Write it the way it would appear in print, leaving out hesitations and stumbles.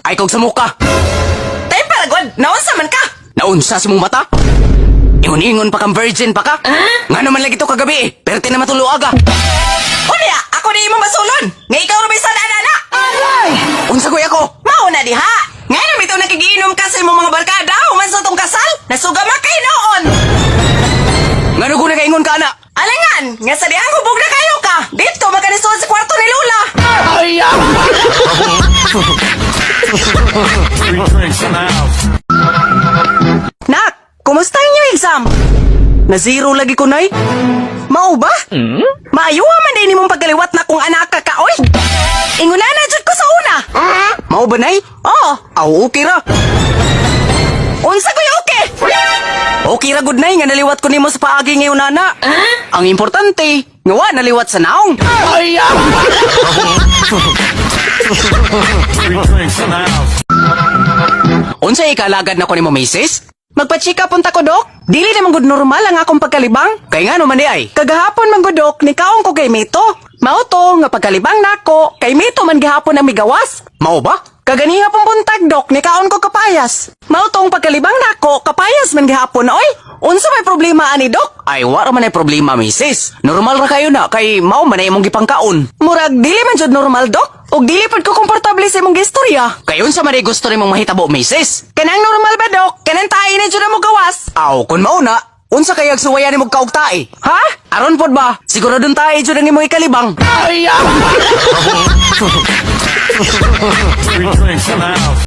Ay kog sa muka. Tay palagod, naunsa man ka? Naunsa si mong mata? Ingon-ingon pa kang virgin pa ka? Nga naman lagi to kagabi eh. Pero na matuluaga. Unya, ako di mo masulon. Nga ikaw na may sana. Unsa goy ako? Mauna diha. Nga na bitaw nakigiinom ka sa imong mga barkada human sa tong kasal. Nasugama kay noon. Nga ko na kaingon ka na? Alangan, nga sa dihang hubog na kayo ka. Dito magkanisuod sa kwarto ni Lola. Free drinks in the house. Nak, kumusta yung exam? Na zero lagi ko nay. Mao ba? Maayuha man din imong pagkaliwat na kung anak ka oy. Inguna na jud ko sa una. Mao ba nay? Oh, Aw, okay ra. unsa ko'y okay? Okay ra good nay nga naliwat ko nimo sa paagi ngayon nana. Ang importante, nga wa naliwat sa naong. Free drinks in the house. Unsa ikalagad na ko nimo misis? Magpa-check up unta ko, Dok. Dili naman gud normal ang akong pagkalibang. Kay nga naman di ay. Kagahapon man gud, Dok, nikaon ko kay Mito. Mao to nga pagkalibang nako, kay Mito man gihapon ang migawas. Mao ba? Kaganiha pong buntag, Dok, nikaon ko kapayas. Mao tong pagkalibang nako, kapayas man gihapon, oy. Unsa may problema ani, Dok? Ay, wala man ay problema, misis. Normal ra kayo na, kay mao man ay imong gipangkaon. Murag dili man jud normal, Dok. Og dili pud ko komportable sa imong gistorya. Kay unsa man ay gusto nimong mahitabo, misis? Kanang normal ba, Dok? Kanang tayo na jud mo gawas. Aw, kun mao na, unsa kay agsuwayan nimong kaugtae? Ha? Aron pod ba? Siguro dun tayo jud ang imong ikalibang. Free drinks in the house.